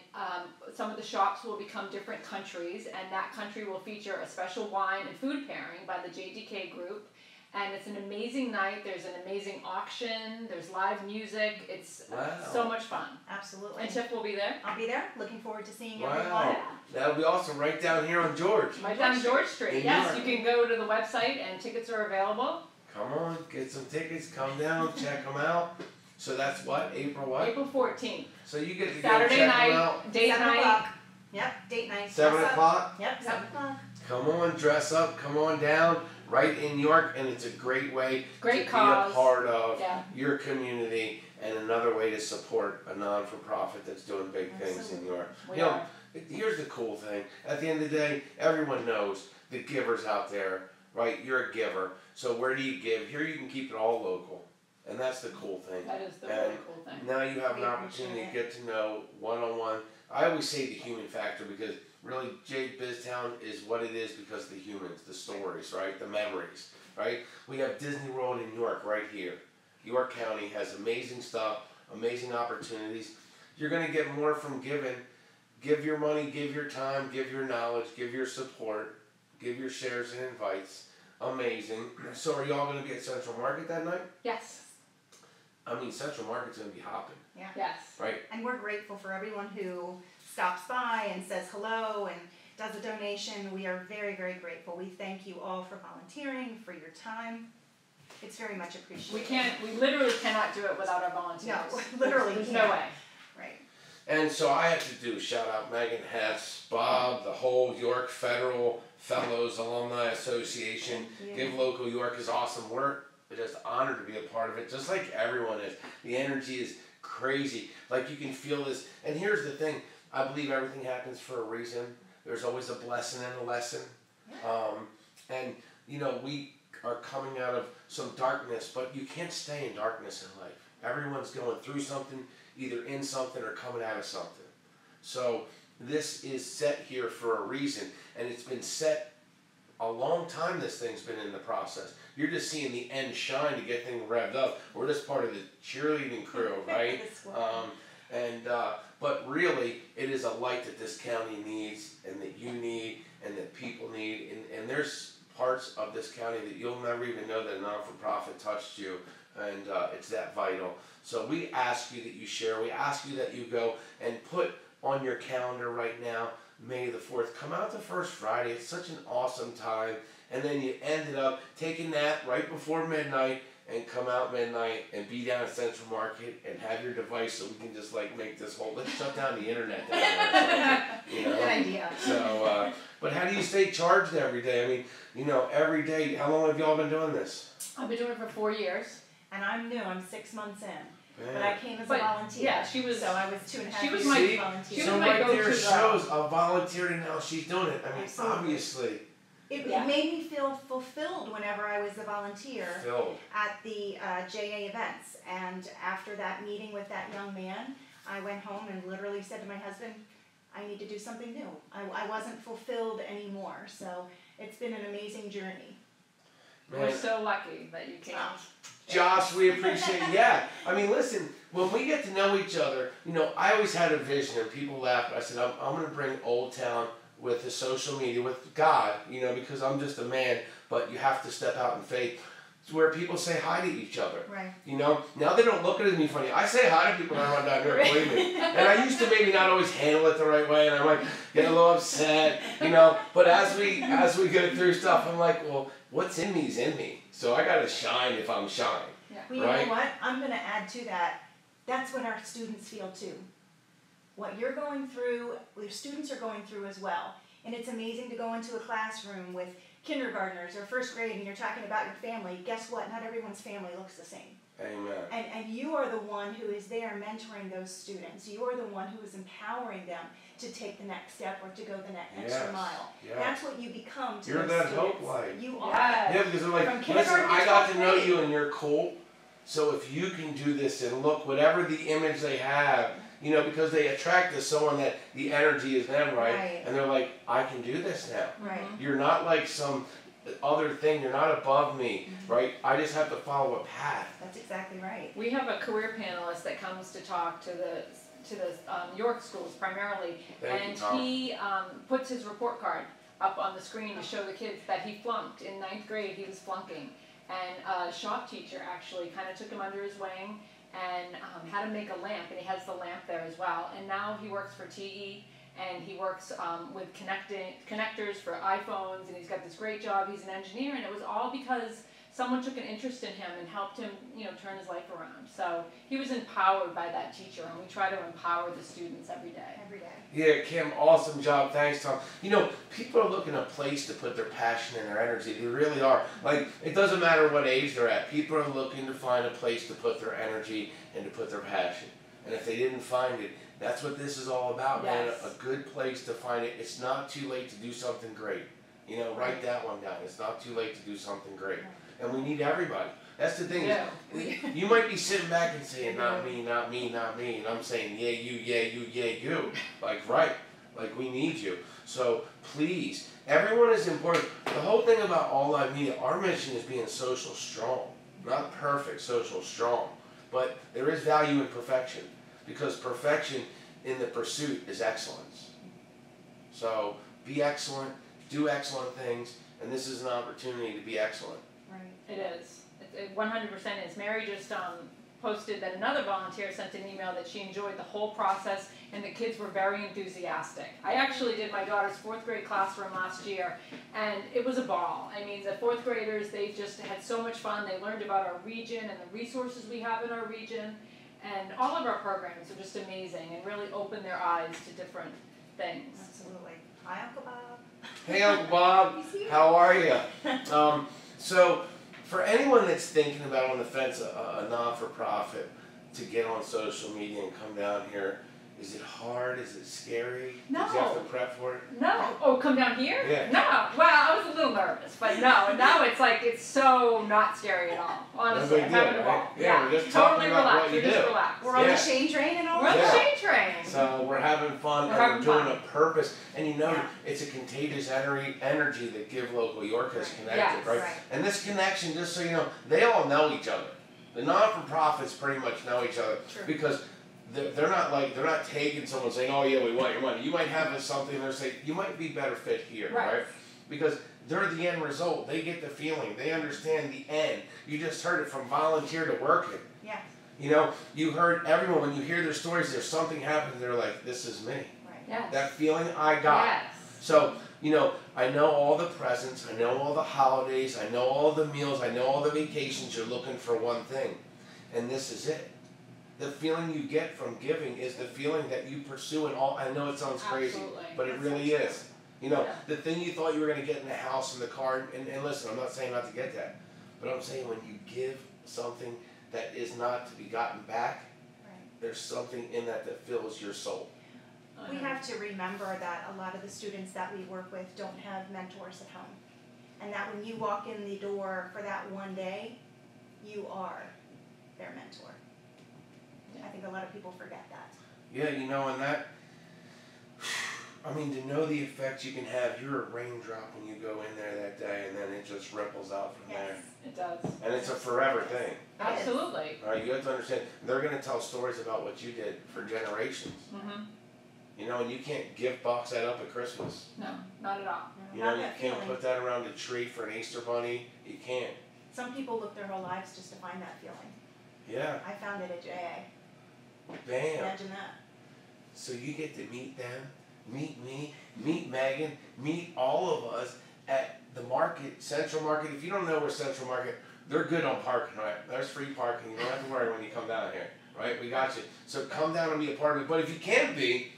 some of the shops will become different countries, and that country will feature a special wine and food pairing by the JDK Group. And it's an amazing night. There's an amazing auction. There's live music. It's so much fun. Absolutely. And Tiff will be there. I'll be there. Looking forward to seeing Wow. everyone. That'll be awesome. Right down here on George. Right down George Street. In Yes, York. you can go to the website and tickets are available. Come on, get some tickets. Come down, check them out. So that's what? April what? April 14th. So you get to go Saturday check them night, out. date 7 night. o'clock. Yep, date night. 7 Dress up. o'clock. Yep, 7 o'clock. Come on, dress up. Come on down. Right in York, and it's a great way Great to cause. be a part of Yeah. your community and another way to support a non-for-profit that's doing big things in York. We You know, are. here's the cool thing. At the end of the day, everyone knows the givers out there, right? You're a giver. So where do you give? Here you can keep it all local. And that's the cool thing. That is the And really cool thing. now you have We an opportunity to appreciate get to know one-on-one. I always say the human factor because really BizTown is what it is because of the humans, the stories, right? The memories, right? We have Disney World in York right here. York County has amazing stuff, amazing opportunities. You're going to get more from giving. Give your money, give your time, give your knowledge, give your support, give your shares and invites. Amazing. So are y'all going to be at Central Market that night? Yes. I mean, Central Market's going to be hopping, Yes. right? And we're grateful for everyone who stops by and says hello and does a donation. We are very, very grateful. We thank you all for volunteering, for your time. It's very much appreciated. We literally cannot do it without our volunteers. No, literally There's can't. no way. Right. And so I have to do shout out Megan Hess, Bob, the whole York Federal Fellows Alumni Association. Thank you. Give Local York is awesome. We're just honored to be a part of it, just like everyone is. The energy is crazy. Like you can feel this. And here's the thing. I believe everything happens for a reason. There's always a blessing and a lesson. And you know, we are coming out of some darkness, but you can't stay in darkness in life. Everyone's going through something, either in something or coming out of something. So this is set here for a reason, and it's been set a long time. This thing's been in the process. You're just seeing the end shine to get things revved up. We're just part of the cheerleading crew, right? The squad. But really, it is a light that this county needs, and that you need, and that people need, and there's parts of this county that you'll never even know that a non-for-profit touched you, and it's that vital. So we ask you that you share. We ask you that you go and put on your calendar right now, May the 4th. Come out the first Friday. It's such an awesome time. And then you ended up taking that right before midnight and come out midnight and be down at Central Market and have your device so we can just like make this whole, let's shut down the internet down there. You know? Good idea. So, but how do you stay charged every day? I mean, you know, every day, how long have y'all been doing this? I've been doing it for 4 years. And I'm new. I'm 6 months in. Man. But I came as a But, volunteer. yeah, she was- So I was 2.5 she was years my- as a See? volunteer. she So was my right there go-to shows a volunteer and now she's doing it. I mean, Absolutely. obviously Yeah. It made me feel fulfilled whenever I was a volunteer filled. at the JA events. And after that meeting with that young man, I went home and literally said to my husband, I need to do something new. I wasn't fulfilled anymore. So it's been an amazing journey. Man, We're so lucky that you came. Josh, we appreciate yeah. I mean, listen, when we get to know each other, you know, I always had a vision and people laugh. I said, I'm going to bring Old Town with the social media, with God, you know, because I'm just a man, but you have to step out in faith. It's where people say hi to each other. Right. You know, now they don't look at me funny. I say hi to people when I run down here, believe me. And I used to maybe not always handle it the right way, and I might get a little upset, you know. But as we go through stuff, I'm like, well, what's in me is in me. So I gotta shine if I'm shy. Well, you Right. know what? I'm going to add to that. That's what our students feel too. What you're going through, your students are going through as well. And it's amazing to go into a classroom with kindergartners or first grade and you're talking about your family. Guess what? Not everyone's family looks the same. Amen. And you are the one who is there mentoring those students. You are the one who is empowering them to take the next step or to go the next extra Yes. mile. Yeah. That's what you become to You're those that students. hope light. You are. Yes. Yeah, because they're like, From listen, kindergarten to I got to 12th know grade. you and you're cool. So if you can do this and look, whatever the image they have, you know, because they attract to someone that the energy is them, right? Right. And they're like, I can do this now. Right. You're not like some other thing. You're not above me, right? I just have to follow a path. That's exactly right. We have a career panelist that comes to talk to the York schools primarily, Thank you, and Tom. he puts his report card up on the screen to show the kids that he flunked in 9th grade. He was flunking, and a shop teacher actually kind of took him under his wing and had him make a lamp, and he has the lamp there as well. And now he works for TE. And he works with connectors for iPhones, and he's got this great job. He's an engineer, and it was all because someone took an interest in him and helped him, you know, turn his life around. So he was empowered by that teacher, and we try to empower the students every day. Every day. Yeah, Kim, awesome job. Thanks, Tom. You know, people are looking a place to put their passion and their energy. They really are. Like, it doesn't matter what age they're at. People are looking to find a place to put their energy and to put their passion. And if they didn't find it, that's what this is all about, man. Yes. A good place to find it. It's not too late to do something great. You know, write that one down. It's not too late to do something great. And we need everybody. That's the thing. Yeah. You might be sitting back and saying, not me, not me, not me. And I'm saying, yeah, you, yeah, you, yeah, you. Like, right. Like, we need you. So, please, everyone is important. The whole thing about All Live Media, our mission is being social strong. Not perfect, social strong. But there is value in perfection. Because perfection in the pursuit is excellence. So, be excellent, do excellent things, and this is an opportunity to be excellent. Right. It is. It 100% is. Mary just posted that another volunteer sent an email that she enjoyed the whole process and the kids were very enthusiastic. I actually did my daughter's 4th grade classroom last year, and it was a ball. I mean, the 4th graders, they just had so much fun. They learned about our region and the resources we have in our region, and all of our programs are just amazing and really open their eyes to different things. Absolutely. Hi, Uncle Bob. Hey, Uncle Bob, He's here. how are you? So, for anyone that's thinking about on the fence, a non-for-profit, to get on social media and come down here, is it hard? Is it scary? No. Did you have to prep for it? No. Oh, come down here? Yeah. No. Well, I was a little nervous, but no. And now it's like, it's so not scary at all. Honestly, big I'm deal, having a ball. right? Yeah, we're just totally talking about relaxed. what you You're just do. relaxed. We're on Yeah. the Shane train and all We're on that. the Yeah. Shane train. So we're having fun, We're and having we're doing fun. a purpose, and you know, Yeah. it's a contagious energy that Give Local York has connected, Yes. right? Right. And this connection, just so you know, they all know each other. The non-for-profits pretty much know each other True. because they're not taking someone saying, oh yeah, we want your money. You might have something they're saying, you might be better fit here, right? Because they're the end result. They get the feeling. They understand the end. You just heard it from volunteer to working. Yeah. You know, you heard everyone, when you hear their stories, there's something happening, they're like, this is me. Right. Yes. That feeling I got. Yes. So, you know, I know all the presents, I know all the holidays, I know all the meals, I know all the vacations, you're looking for one thing. And this is it. The feeling you get from giving is the feeling that you pursue and all. I know it sounds crazy, Absolutely. but it That's really so is. You know, Yeah. the thing you thought you were going to get in the house, in the car, and listen, I'm not saying not to get that, but I'm saying when you give something that is not to be gotten back, Right. there's something in that that fills your soul. We have to remember that a lot of the students that we work with don't have mentors at home. And that when you walk in the door for that one day, you are their mentor. I think a lot of people forget that. Yeah, you know, and that, I mean, to know the effect you can have, you're a raindrop when you go in there that day, and then it just ripples out from there. Yes. It does. And it's a forever thing. Absolutely. All right, you have to understand, they're going to tell stories about what you did for generations. Mm-hmm. You know, and you can't gift box that up at Christmas. No, not at all. You Not know, you that can't feeling. put that around a tree for an Easter bunny. You can't. Some people look their whole lives just to find that feeling. Yeah, I found it at JA. bam. Imagine that. So you get to meet them, meet me, meet Megan, meet all of us at the market, Central Market. If you don't know where Central Market, they're good on parking, right? There's free parking. You don't have to worry when you come down here, right? We got you. So come down and be a part of it. But if you can't be,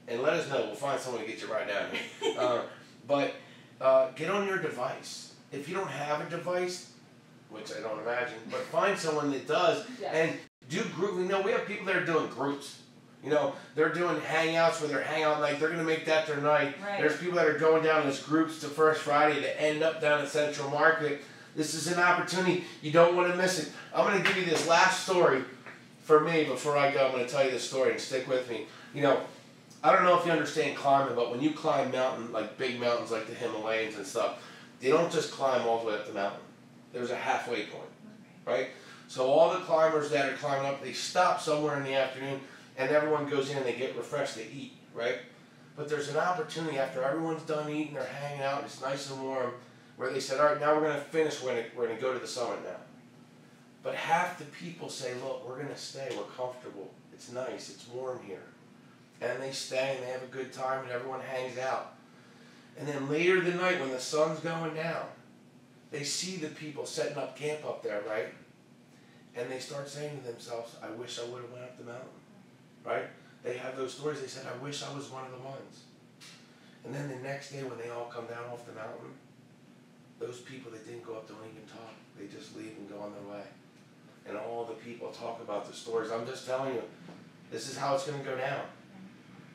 and let us know, we'll find someone to get you right down here. But get on your device. If you don't have a device, which I don't imagine, but find someone that does, Yes. and do group. You know, we have people that are doing groups. You know, they're doing hangouts for their hangout night. They're going to make that their night. Right. There's people that are going down as groups to First Friday to end up down at Central Market. This is an opportunity. You don't want to miss it. I'm going to give you this last story for me before I go. I'm going to tell you this story and stick with me. You know, I don't know if you understand climbing, but when you climb mountain, like big mountains like the Himalayas and stuff, they don't just climb all the way up the mountain. There's a halfway point, right? So all the climbers that are climbing up, they stop somewhere in the afternoon, and everyone goes in and they get refreshed, they eat, right? But there's an opportunity after everyone's done eating, they're hanging out, it's nice and warm, where they said, all right, now we're going to finish, we're going to go to the summit now. But half the people say, look, we're going to stay, we're comfortable, it's nice, it's warm here. And they stay and they have a good time and everyone hangs out. And then later in the night when the sun's going down, they see the people setting up camp up there, right? And they start saying to themselves, I wish I would have went up the mountain, right? They have those stories, they said, I wish I was one of the ones. And then the next day when they all come down off the mountain, those people that didn't go up don't even talk. They just leave and go on their way. And all the people talk about the stories. I'm just telling you, this is how it's going to go down.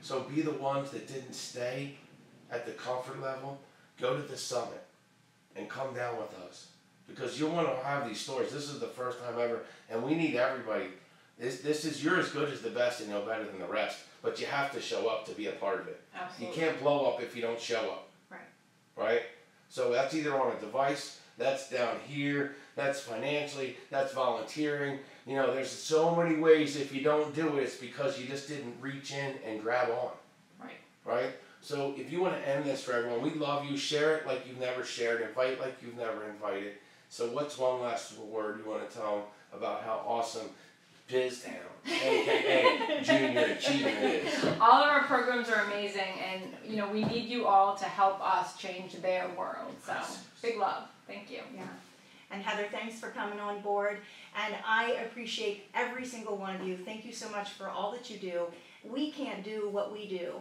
So be the ones that didn't stay at the comfort level. Go to the summit and come down with us. Because you'll want to have these stories. This is the first time ever. And we need everybody. This is, you're as good as the best and no better than the rest. But you have to show up to be a part of it. Absolutely. You can't blow up if you don't show up. Right. Right? So that's either on a device, that's down here, that's financially, that's volunteering. You know, there's so many ways if you don't do it, it's because you just didn't reach in and grab on. Right. Right? So if you want to end this for everyone, we love you. Share it like you've never shared. Invite like you've never invited. So what's one last word you want to tell them about how awesome BizTown, aka Junior Achievement is? All of our programs are amazing, and you know we need you all to help us change their world. So big love. Thank you. Yeah. And Heather, thanks for coming on board. And I appreciate every single one of you. Thank you so much for all that you do. We can't do what we do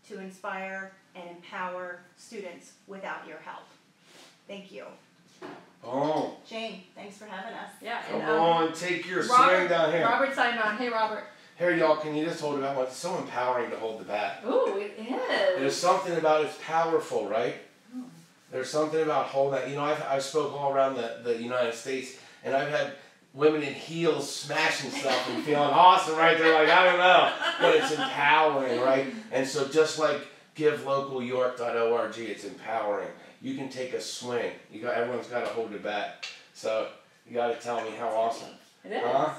to inspire and empower students without your help. Thank you. Oh, Jane, thanks for having us. Yeah. come And, on, take your Robert, swing down here. Robert signed on. Hey, Robert. Here, y'all, can you just hold it out? It's so empowering to hold the bat. Ooh, it is. There's something about it's powerful, right? There's something about holding that. You know, I've spoke all around the United States, and I've had women in heels smashing stuff and feeling awesome, right? They're like, I don't know, but it's empowering, right? And so just like givelocalyork.org, it's empowering. You can take a swing. Everyone's got to hold the bat. So you got to tell me how awesome. It is. Huh?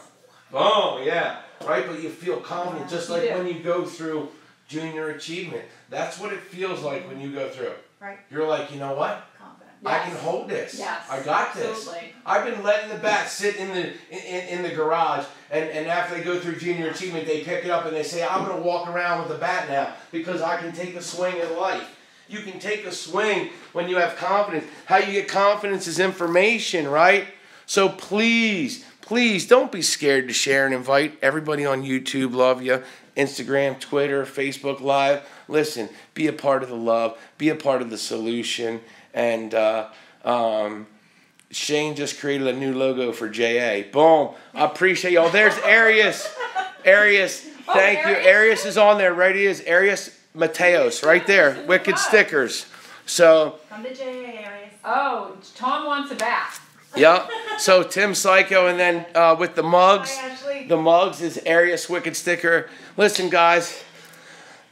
Oh, yeah. Right? But you feel confident just like when you go through Junior Achievement. That's what it feels like when you go through it. Right. You're like, you know what? Confident. I can hold this. Yes. I got this. Absolutely. I've been letting the bat sit in the garage, and after they go through Junior Achievement, they pick it up and they say, I'm going to walk around with the bat now because I can take a swing at life. You can take a swing when you have confidence. How you get confidence is information, right? So please, please don't be scared to share and invite. Everybody on YouTube love you. Instagram, Twitter, Facebook Live. Listen, be a part of the love. Be a part of the solution. And Shane just created a new logo for JA. Boom. I appreciate y'all. There's Arius. Arius. Thank you. Arius is on there. Right he is. Arius Mateos. Right there. Wicked stickers. So. Come to JA areas. Oh, Tom wants a bat. Yep. So Tim Psycho, and then with the mugs. Hi, Ashley. The mugs is Arius Wicked sticker. Listen, guys.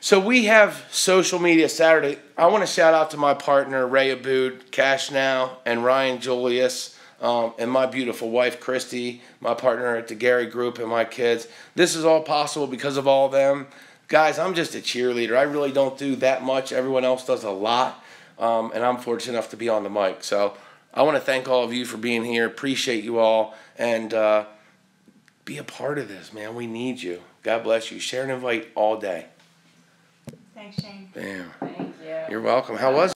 So we have social media Saturday. I want to shout out to my partner, Ray Abood, Cash Now, and Ryan Julius, and my beautiful wife, Christy, my partner at the Gary Group, and my kids. This is all possible because of all of them. Guys, I'm just a cheerleader. I really don't do that much. Everyone else does a lot, and I'm fortunate enough to be on the mic. So I want to thank all of you for being here. Appreciate you all, and be a part of this, man. We need you. God bless you. Share and invite all day. Thanks, Shane. Bam. Thank you. You're welcome. How was